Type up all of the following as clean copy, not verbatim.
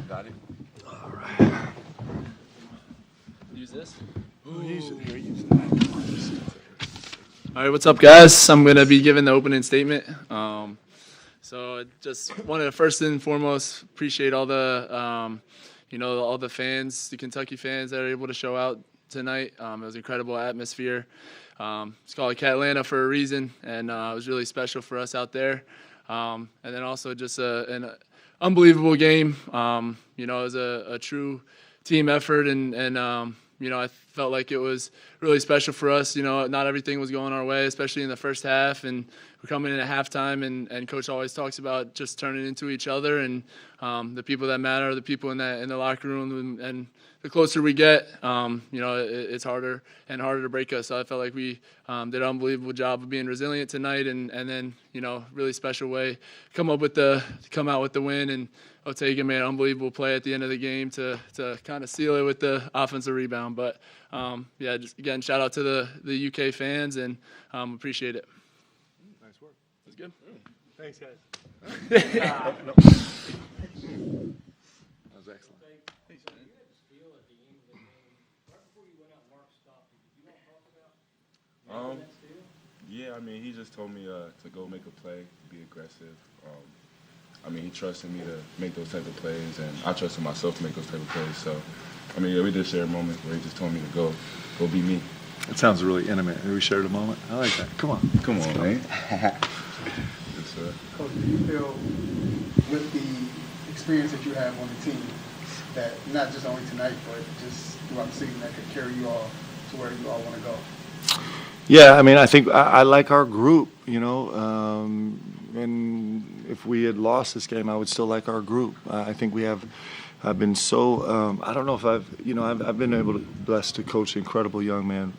Got it. All right. Use this. Use it. Here, use it. All right, what's up, guys? I'm gonna be giving the opening statement. So I just wanted to first and foremost appreciate all the, all the fans, the Kentucky fans that are able to show out tonight. It was an incredible atmosphere. It's called Catlanta for a reason, and it was really special for us out there. And then also just an unbelievable game. It was a true team effort, and I felt like it was really special for us. Not everything was going our way, especially in the first half, and we're coming in at halftime, and Coach always talks about just turning into each other, and the people that matter are the people in the locker room, and the closer we get, it's harder and harder to break us. So I felt like we did an unbelievable job of being resilient tonight, and then really special way come out with the win. And Otega made an unbelievable play at the end of the game to kind of seal it with the offensive rebound. But just again, shout out to the UK fans, and appreciate it. Nice work. That's good. Thanks, guys. That was excellent. Yeah, I mean, he just told me to go make a play, be aggressive. He trusted me to make those type of plays, and I trusted myself to make those type of plays. So, we did share a moment where he just told me to go be me. It sounds really intimate. We shared a moment. I like that. Come on. Come on, man. Yes, sir. Coach, do you feel with the experience that you have on the team that not just only tonight, but just throughout the season that could carry you all to where you all want to go? Yeah, I think I like our group, and if we had lost this game, I would still like our group. I think I've been so, I don't know if I've been blessed to coach incredible young men.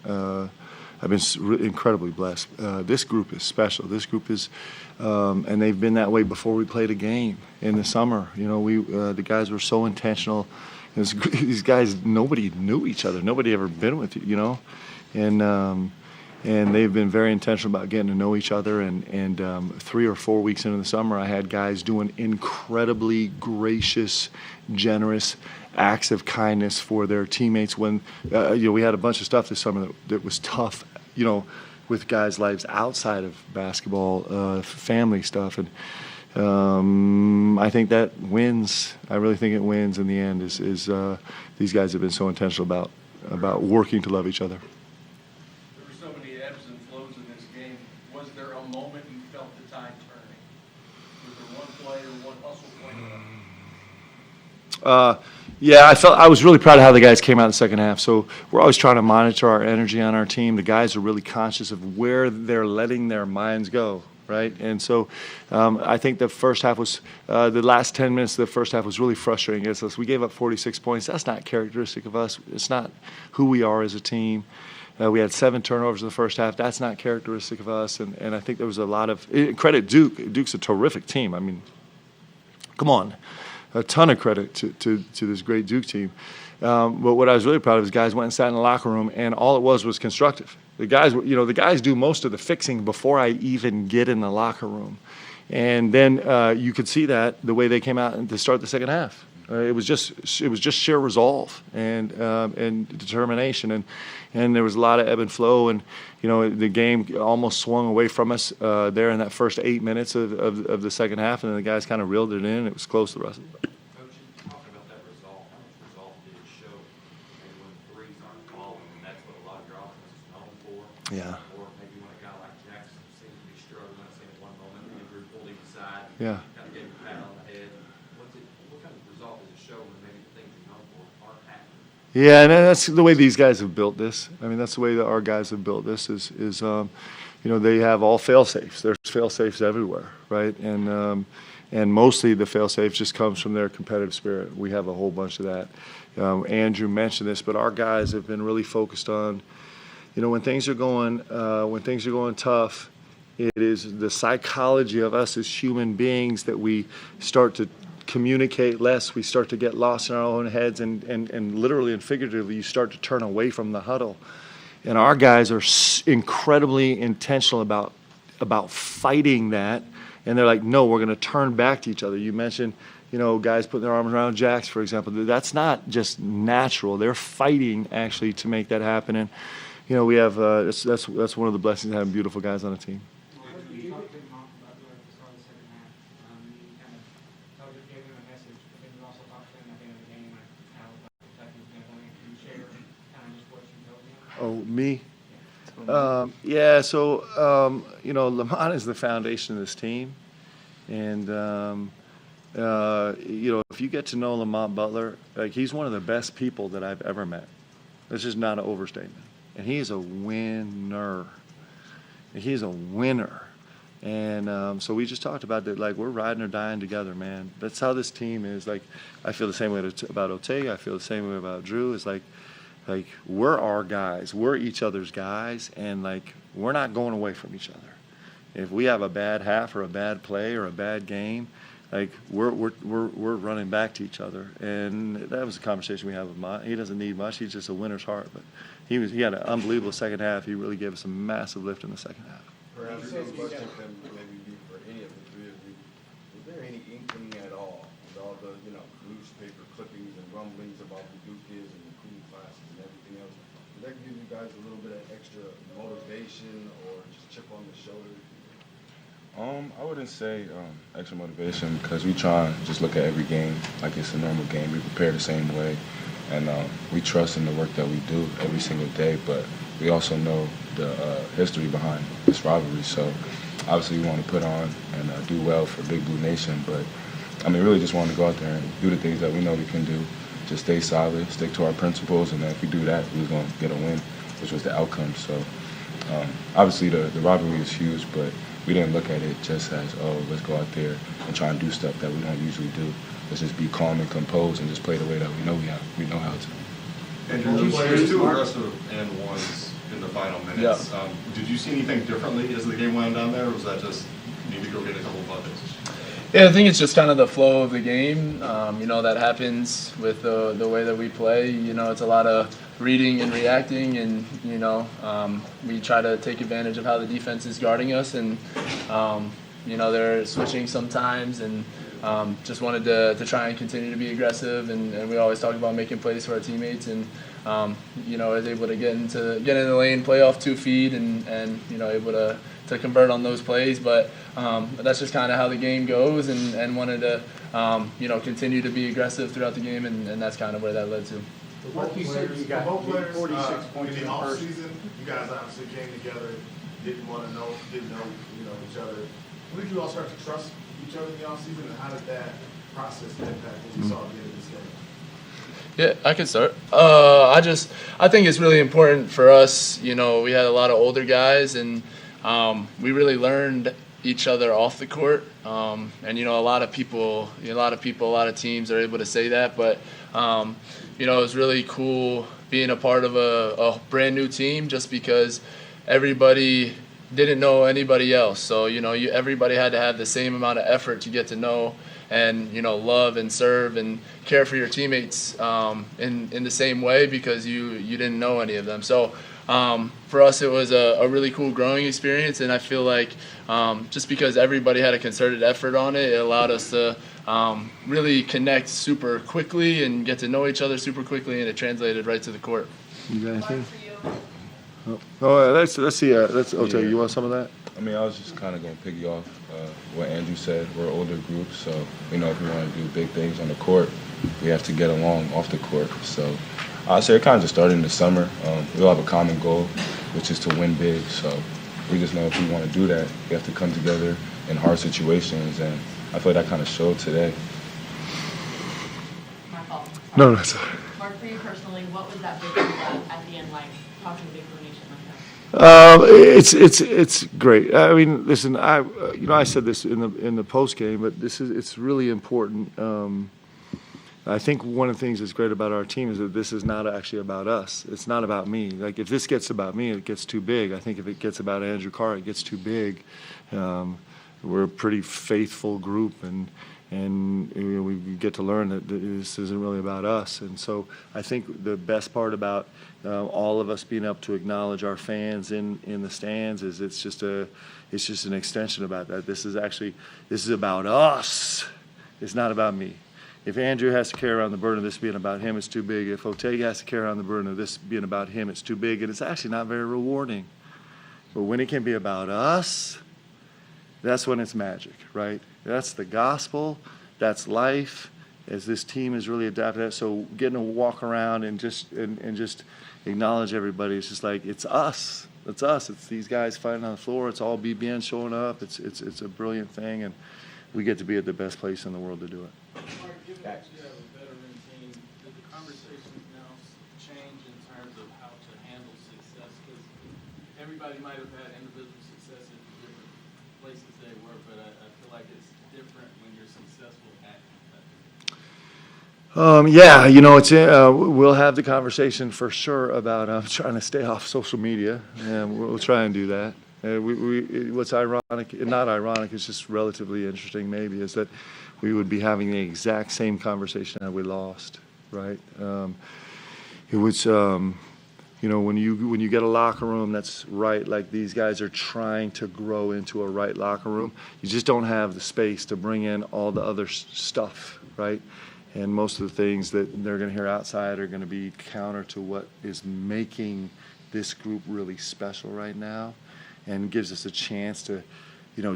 I've been incredibly blessed. This group is special. This group is, and they've been that way before we played a game in the summer. The guys were so intentional. These guys, nobody knew each other. Nobody ever been with you, and they've been very intentional about getting to know each other. And 3 or 4 weeks into the summer, I had guys doing incredibly gracious, generous acts of kindness for their teammates. When we had a bunch of stuff this summer that was tough, with guys' lives outside of basketball, family stuff, and I think that wins. I really think it wins in the end. Is these guys have been so intentional about working to love each other. I was really proud of how the guys came out in the second half. So we're always trying to monitor our energy on our team. The guys are really conscious of where they're letting their minds go, right? And so I think the first half was the last 10 minutes of the first half was really frustrating against us. We gave up 46 points. That's not characteristic of us. It's not who we are as a team. We had 7 turnovers in the first half. That's not characteristic of us. And I think there was a lot of credit Duke. Duke's a terrific team. Come on. A ton of credit to this great Duke team. But what I was really proud of is guys went and sat in the locker room, and all it was constructive. The guys do most of the fixing before I even get in the locker room. And then you could see that the way they came out to start the second half. It was just sheer resolve and determination, and there was a lot of ebb and flow, and the game almost swung away from us there in that first 8 minutes of the second half, and then the guys kind of reeled it in, and it was close the rest of it. Coach, talking about that resolve, how much resolve did it show maybe when threes aren't falling, and that's what a lot of your offense is known for? Yeah. Or maybe when a guy like Jackson seemed to be struggling, I think at one moment the injury pulled him aside. Yeah. Kind of gave him a pat on the head. What kind of result does it show when maybe the things you're known for aren't happening? Yeah, and that's the way these guys have built this. That's the way that our guys have built this is they have all fail-safes. There's fail-safes everywhere, right? And mostly the fail-safe just comes from their competitive spirit. We have a whole bunch of that. Andrew mentioned this, but our guys have been really focused on, when things are going tough, it is the psychology of us as human beings that we start to communicate less. We start to get lost in our own heads, and literally and figuratively, you start to turn away from the huddle. And our guys are incredibly intentional about fighting that, and they're like, no, we're going to turn back to each other. You mentioned, guys putting their arms around jacks, for example. That's not just natural. They're fighting actually to make that happen. And we have that's one of the blessings of having beautiful guys on the team. Oh, me? Yeah, so, Lamont is the foundation of this team. And, if you get to know Lamont Butler, like, he's one of the best people that I've ever met. That's just not an overstatement. And he's a winner. He's a winner. And so we just talked about that, like, we're riding or dying together, man. That's how this team is. Like, I feel the same way about Otega. I feel the same way about Drew. It's like we're our guys. We're each other's guys, and, like, we're not going away from each other. If we have a bad half or a bad play or a bad game, like, we're running back to each other. And that was a conversation we had with Mont. He doesn't need much. He's just a winner's heart. But he had an unbelievable second half. He really gave us a massive lift in the second half. Perhaps this question can maybe be for any of the three of you. Was there any inkling at all with all the, newspaper clippings and rumblings about the Dukies and the cool classes and everything else? Did that give you guys a little bit of extra motivation or just chip on the shoulder? I wouldn't say extra motivation, because we try and just look at every game like it's a normal game. We prepare the same way, and we trust in the work that we do every single day. But we also know the history behind this rivalry. So obviously we want to put on and do well for Big Blue Nation. But really just want to go out there and do the things that we know we can do. Just stay solid, stick to our principles, and then if we do that, we're going to get a win, which was the outcome. So obviously the rivalry is huge, but we didn't look at it just as, let's go out there and try and do stuff that we don't usually do. Let's just be calm and composed and just play the way that we know how to. And the players too aggressive and ones in the final minutes. Yeah. Did you see anything differently as the game went down there, or was that just need to go get a couple of buckets? Yeah, I think it's just kind of the flow of the game. That happens with the way that we play. It's a lot of reading and reacting, and we try to take advantage of how the defense is guarding us, and they're switching sometimes, and just wanted to try and continue to be aggressive, and we always talk about making plays for our teammates, and was able to get in the lane, play off 2 feet, and able to convert on those plays, but that's just kind of how the game goes, and wanted to continue to be aggressive throughout the game, and that's kind of where that led to. Like you said, you got 46 points in the off season. You guys obviously came together, didn't know each other. When did you all start to trust each other in the off season, and how did that process impact what you saw at the end of this game? Yeah, I can start. I think it's really important for us. We had a lot of older guys, and we really learned each other off the court. And a lot of teams are able to say that, but it was really cool being a part of a brand new team, just because everybody didn't know anybody else. So everybody had to have the same amount of effort to get to know and love and serve and care for your teammates in the same way, because you didn't know any of them. So for us, it was a really cool growing experience, and I feel like just because everybody had a concerted effort on it, it allowed us to really connect super quickly and get to know each other super quickly, and it translated right to the court. You got anything? Let's see. Okay, you want some of that? I was just kind of going to piggy off what Andrew said. We're an older group, so we know if we want to do big things on the court, we have to get along off the court. So I'd say it kind of just started in the summer. We all have a common goal, which is to win big. So we just know if we want to do that, we have to come together in hard situations, and I feel like that kind of showed today. My fault. No, that's all right. Mark, for you personally, what was that big at the end like, talking to Big Blue Nation like that? It's great. Listen, I said this in the post game, but it's really important. I think one of the things that's great about our team is that this is not actually about us. It's not about me. Like, if this gets about me, it gets too big. I think if it gets about Andrew Carr, it gets too big. We're a pretty faithful group, and we get to learn that this isn't really about us. And so I think the best part about all of us being able to acknowledge our fans in the stands is it's just an extension about that. This is about us. It's not about me. If Andrew has to carry around the burden of this being about him, it's too big. If Otega has to carry around the burden of this being about him, it's too big. And it's actually not very rewarding. But when it can be about us, that's when it's magic, right? That's the gospel. That's life. As this team has really adapted that. So getting to walk around and just acknowledge everybody, it's just like, it's us. It's us. It's these guys fighting on the floor. It's all BBN showing up. It's a brilliant thing, and we get to be at the best place in the world to do it. Mark, given that you have a veteran team, did the conversations now change in terms of how to handle success? Because everybody might have had individual success at different places they were, but I feel like it's different when you're successful at competitive. Yeah, we'll have the conversation for sure about trying to stay off social media, and we'll try and do that. What's ironic, not ironic, it's just relatively interesting maybe, is that we would be having the exact same conversation that we lost, right? It was, when you get a locker room that's right, like these guys are trying to grow into a right locker room, you just don't have the space to bring in all the other stuff, right? And most of the things that they're going to hear outside are going to be counter to what is making this group really special right now, and gives us a chance to,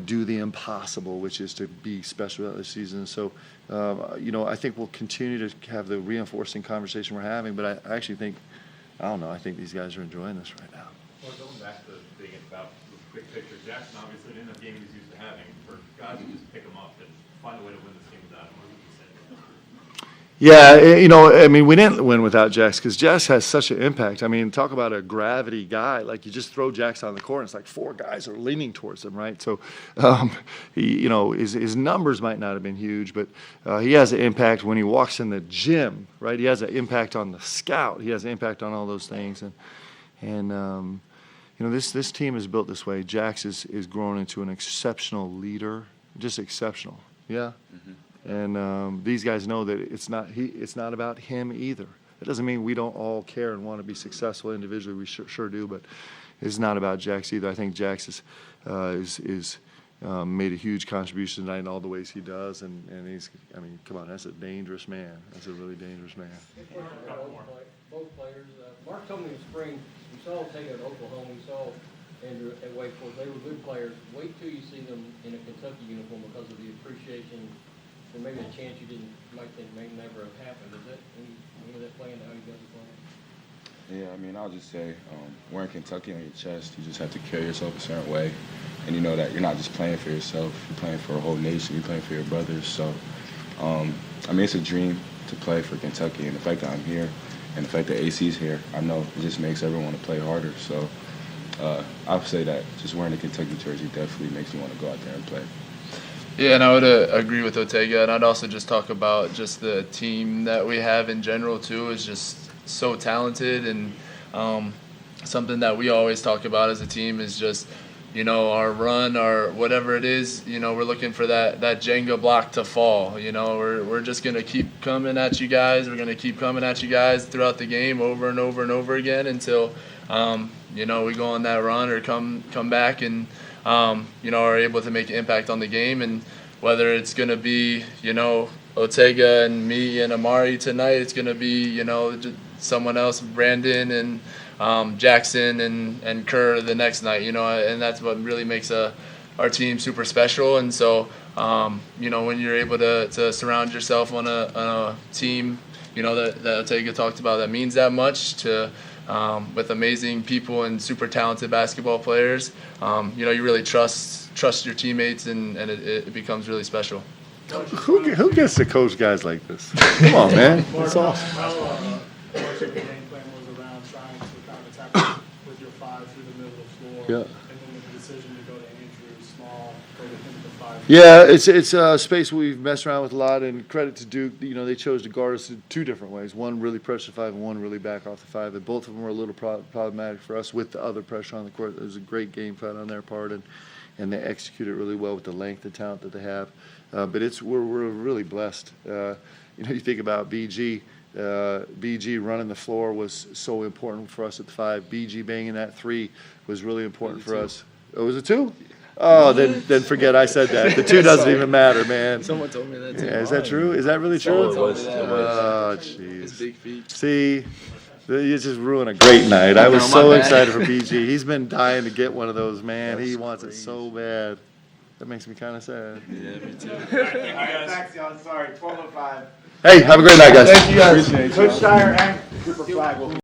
do the impossible, which is to be special this season. So, I think we'll continue to have the reinforcing conversation we're having, but I actually think, I think these guys are enjoying this right now. Well, going back to thinking about the quick picture, Jackson obviously didn't have games he's used to having. For guys who just pick him up and find a way to win this game without him, what would you say? Yeah, we didn't win without Jax because Jax has such an impact. Talk about a gravity guy. Like, you just throw Jax on the court, and it's like four guys are leaning towards him, right? So, his numbers might not have been huge, but he has an impact when he walks in the gym, right? He has an impact on the scout. He has an impact on all those things. And this team is built this way. Jax is grown into an exceptional leader, just exceptional. Yeah. Mm-hmm. And these guys know that it's not about him either. It doesn't mean we don't all care and want to be successful individually. We sure do, but it's not about Jax either. I think Jax is made a huge contribution tonight in all the ways he does, and he's. Come on, that's a dangerous man. That's a really dangerous man. Both players. Mark told me in spring we saw Taylor at Oklahoma. We saw Andrew at Wake Forest. They were good players. Wait till you see them in a Kentucky uniform because of the appreciation. Or maybe a chance might think may never have happened. Is that any of that playing how you guys are playing? Yeah, I'll just say, wearing Kentucky on your chest, you just have to carry yourself a certain way. And you know that you're not just playing for yourself, you're playing for a whole nation, you're playing for your brothers. So, it's a dream to play for Kentucky. And the fact that I'm here and the fact that AC's here, I know it just makes everyone want to play harder. So, I would say that just wearing a Kentucky jersey definitely makes me want to go out there and play. Yeah, and I would agree with Otega, and I'd also just talk about just the team that we have in general too is just so talented, and something that we always talk about as a team is just, our run or whatever it is, we're looking for that Jenga block to fall. We're just going to keep coming at you guys. We're going to keep coming at you guys throughout the game over and over and over again until, we go on that run or come back and are able to make an impact on the game. And whether it's going to be, Otega and me and Amari tonight, it's going to be, someone else, Brandon and Jackson and Kerr the next night, and that's what really makes our team super special. And so, when you're able to surround yourself on a team, that Otega talked about, that means that much to with amazing people and super talented basketball players, you really trust your teammates, and it becomes really special. Who gets to coach guys like this? Come on, man. That's awesome. How much of the game plan was around trying to kind of attack with your five through the middle of the floor, Yeah. and then the decision to go to Andrew Small, go to him to five? Yeah, it's a space we've messed around with a lot, and credit to Duke. They chose to guard us in two different ways. One really pressure five, and one really back off the five. And both of them were a little problematic for us with the other pressure on the court. It was a great game plan on their part, and and they execute it really well with the length and talent that they have. But we're really blessed. You think about BG. BG running the floor was so important for us at the 5. BG banging that 3 was really important for us. Oh, was it 2? Oh, then forget I said that. The 2 doesn't even matter, man. Someone told me that too. Yeah, is that true? Is that really true? Oh, jeez. Big feet. See, you just ruined a great night. I was so excited for BG. He's been dying to get one of those, man. He wants it so bad. That makes me kind of sad. Yeah, me too. Thanks, y'all. Sorry, 12:05. Hey, have a great night, guys. Thank you guys. Coach Shire and Cooper Flag will